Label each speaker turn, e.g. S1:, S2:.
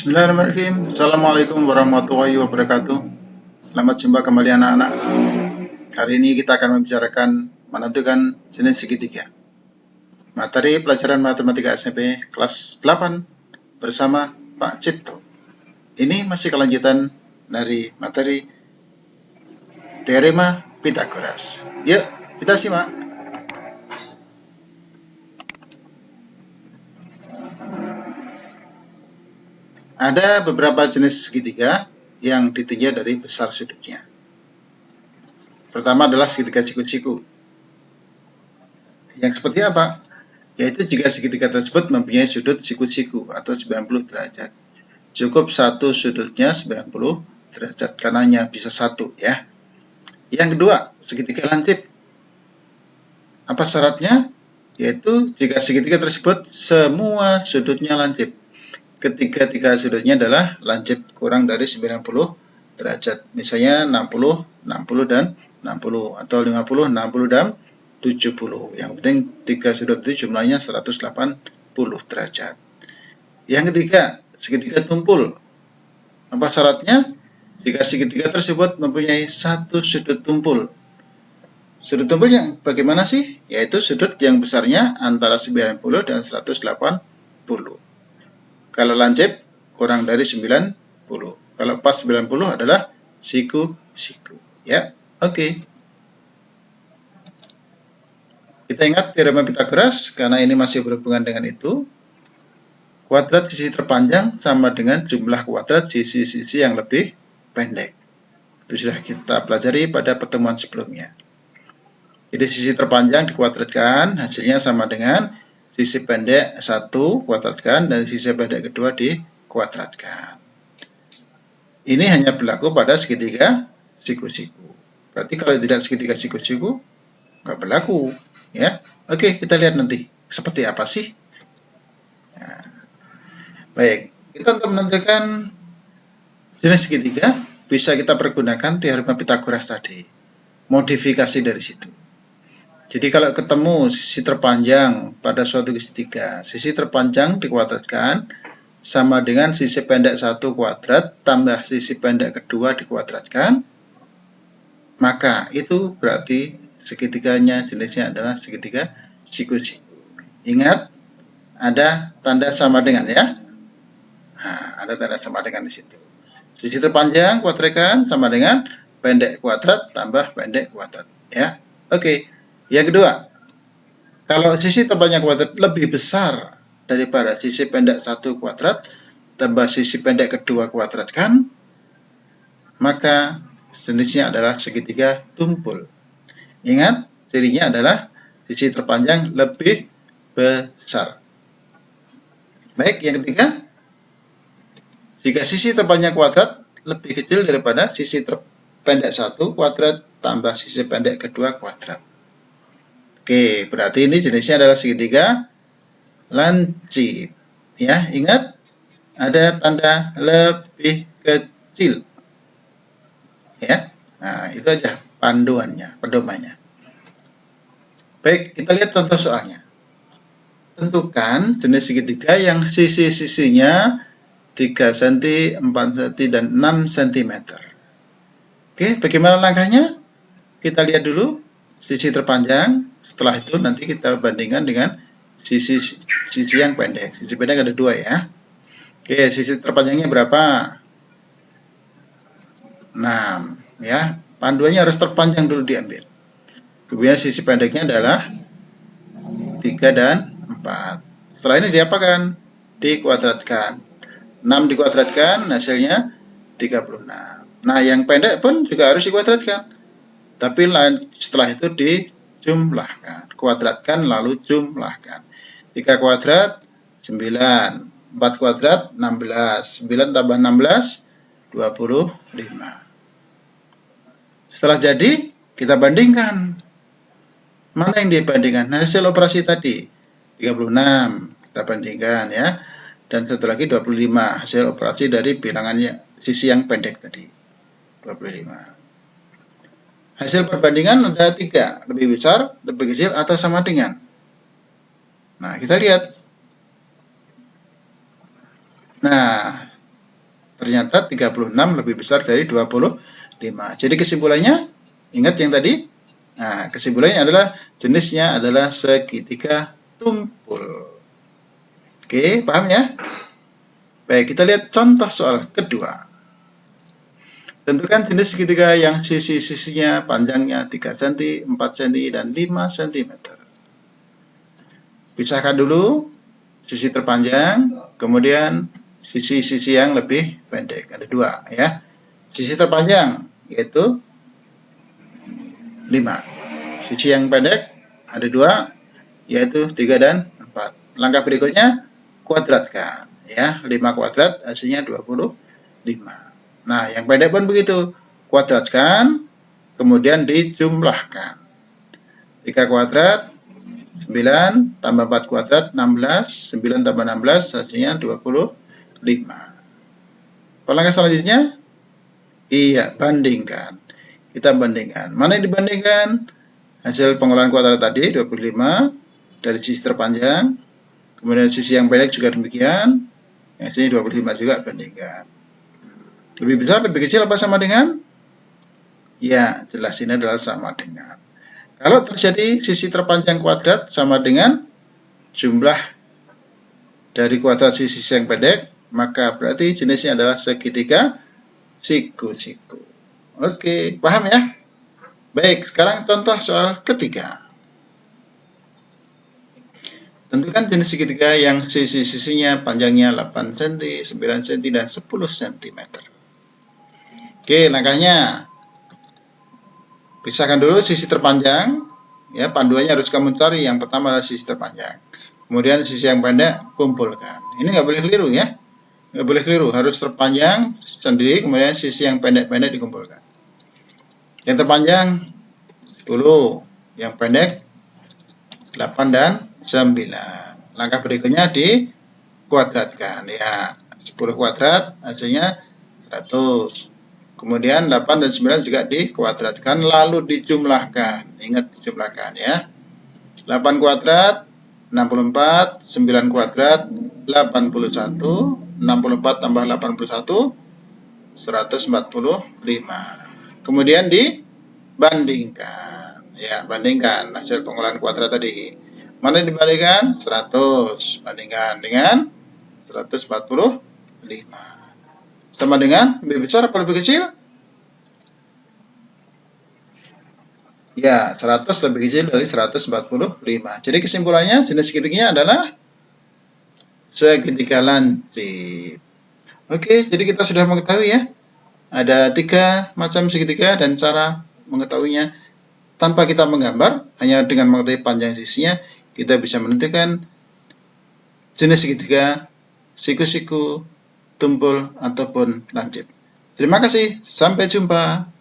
S1: Bismillahirrahmanirrahim. Assalamualaikum warahmatullahi wabarakatuh. Selamat jumpa kembali anak-anak. Kali ini kita akan membicarakan menentukan jenis segitiga. Materi pelajaran matematika SMP kelas 8 bersama Pak Cipto. Ini masih kelanjutan dari materi teorema Pythagoras. Yuk, kita simak. Ada beberapa jenis segitiga yang ditinjau dari besar sudutnya. Pertama adalah segitiga siku-siku. Yang seperti apa? Yaitu jika segitiga tersebut mempunyai sudut siku-siku atau 90 derajat. Cukup satu sudutnya 90 derajat, karena hanya bisa satu ya. Yang kedua, segitiga lancip. Apa syaratnya? Yaitu jika segitiga tersebut semua sudutnya lancip. Ketiga sudutnya adalah lancip kurang dari 90 derajat. Misalnya 60, 60 dan 60 atau 50, 60 dan 70. Yang penting tiga sudut itu jumlahnya 180 derajat. Yang ketiga, segitiga tumpul. Apa syaratnya? Jika segitiga tersebut mempunyai satu sudut tumpul. Sudut tumpulnya bagaimana sih? Yaitu sudut yang besarnya antara 90 dan 180. Kalau lancip kurang dari 90. Kalau pas 90 adalah siku-siku. Ya, oke. Kita ingat teorema Pythagoras karena ini masih berhubungan dengan itu. Kuadrat sisi terpanjang sama dengan jumlah kuadrat sisi-sisi yang lebih pendek. Itu sudah kita pelajari pada pertemuan sebelumnya. Jadi sisi terpanjang dikuadratkan, hasilnya sama dengan sisi pendek 1 kuadratkan dan sisi pendek kedua dikuadratkan. Ini hanya berlaku pada segitiga siku-siku. Berarti kalau tidak segitiga siku-siku nggak berlaku, ya. Oke, kita lihat nanti seperti apa sih. Nah, baik, kita untuk menentukan jenis segitiga bisa kita pergunakan teorema Pythagoras tadi. Modifikasi dari situ. Jadi kalau ketemu sisi terpanjang pada suatu segitiga, sisi terpanjang dikuadratkan sama dengan sisi pendek 1 kuadrat tambah sisi pendek kedua dikuadratkan, maka itu berarti segitiganya jenisnya adalah segitiga siku-siku. Ingat, ada tanda sama dengan ya. Nah, ada tanda sama dengan di situ. Sisi terpanjang kuadratkan sama dengan pendek kuadrat tambah pendek kuadrat ya. Oke. Yang kedua, kalau sisi terpanjang kuadrat lebih besar daripada sisi pendek 1 kuadrat tambah sisi pendek kedua kuadratkan, maka jenisnya adalah segitiga tumpul. Ingat, cirinya adalah sisi terpanjang lebih besar. Baik, yang ketiga, jika sisi terpanjang kuadrat lebih kecil daripada sisi terpendek 1 kuadrat tambah sisi pendek kedua kuadrat. Oke, berarti ini jenisnya adalah segitiga lancip. Ya, ingat ada tanda lebih kecil. Ya, nah itu aja panduannya, pedomannya. Baik, kita lihat contoh soalnya. Tentukan jenis segitiga yang sisi-sisinya 3 cm, 4 cm, dan 6 cm. Oke, bagaimana langkahnya? Kita lihat dulu sisi terpanjang. Setelah itu nanti kita bandingkan dengan sisi yang pendek. Sisi pendek ada 2 ya. Oke, sisi terpanjangnya berapa? 6 ya. Panduannya harus terpanjang dulu diambil. Kemudian sisi pendeknya adalah 3 dan 4. Setelah ini diapakan? Dikuadratkan. 6 dikuadratkan hasilnya 36. Nah, yang pendek pun juga harus dikuadratkan. Tapi setelah itu dijumlahkan. Kuadratkan lalu jumlahkan. 3 kuadrat 9. 4 kuadrat 16. 9 tambah 16 25. Setelah jadi, kita bandingkan. Mana yang dibandingkan? Hasil operasi tadi 36 kita bandingkan ya. Dan satu lagi 25 hasil operasi dari bilangannya sisi yang pendek tadi. 25. Hasil perbandingan ada 3, lebih besar, lebih kecil, atau sama dengan. Nah, kita lihat. Nah, Ternyata 36 lebih besar dari 25. Jadi kesimpulannya, ingat yang tadi? Nah, kesimpulannya adalah jenisnya adalah segitiga tumpul. Oke, paham ya? Baik, kita lihat contoh soal kedua. Tentukan jenis segitiga yang sisi-sisinya panjangnya 3 cm, 4 cm, dan 5 cm. Pisahkan dulu sisi terpanjang, kemudian sisi-sisi yang lebih pendek. Ada dua ya. Sisi terpanjang yaitu 5. Sisi yang pendek ada 2, yaitu 3 dan 4. Langkah berikutnya kuadratkan ya. 5 kuadrat hasilnya 25. Nah, yang pendek pun begitu. Kuadratkan, kemudian dijumlahkan. 3 kuadrat, 9, tambah 4 kuadrat, 16. 9 tambah 16, hasilnya 25. Langkah selanjutnya, iya, bandingkan. Kita bandingkan. Mana yang dibandingkan? Hasil pengolahan kuadrat tadi, 25, dari sisi terpanjang. Kemudian sisi yang pendek juga demikian. Hasilnya 25 juga, bandingkan. Lebih besar, lebih kecil, apa sama dengan? Ya, jelas ini adalah sama dengan. Kalau terjadi sisi terpanjang kuadrat sama dengan jumlah dari kuadrat sisi yang pendek, maka berarti jenisnya adalah segitiga siku-siku. Oke, paham ya? Baik, sekarang contoh soal ketiga. Tentukan jenis segitiga yang sisi-sisinya panjangnya 8 cm, 9 cm, dan 10 cm. Oke, langkahnya pisahkan dulu sisi terpanjang. Ya, panduannya harus kamu cari. Yang pertama adalah sisi terpanjang. Kemudian sisi yang pendek kumpulkan. Ini nggak boleh keliru ya. Nggak boleh keliru. Harus terpanjang sendiri. Kemudian sisi yang pendek-pendek dikumpulkan. Yang terpanjang 10. Yang pendek 8 dan 9. Langkah berikutnya dikuadratkan. Ya, 10 kuadrat hasilnya 100. Kemudian 8 dan 9 juga dikuadratkan, lalu dijumlahkan. Ingat dijumlahkan ya. 8 kuadrat, 64, 9 kuadrat, 81, 64 tambah 81, 145. Kemudian dibandingkan. Ya, bandingkan hasil pengolahan kuadrat tadi. Mana yang dibandingkan? 100. Bandingkan dengan 145. Sama dengan lebih besar atau lebih kecil? Ya, 100 lebih kecil dari 145. Jadi kesimpulannya jenis segitiganya adalah segitiga lancip. Oke, jadi kita sudah mengetahui ya. Ada 3 macam segitiga dan cara mengetahuinya tanpa kita menggambar, hanya dengan mengetahui panjang sisinya, kita bisa menentukan jenis segitiga, siku-siku, tumpul, ataupun lancip. Terima kasih, sampai jumpa.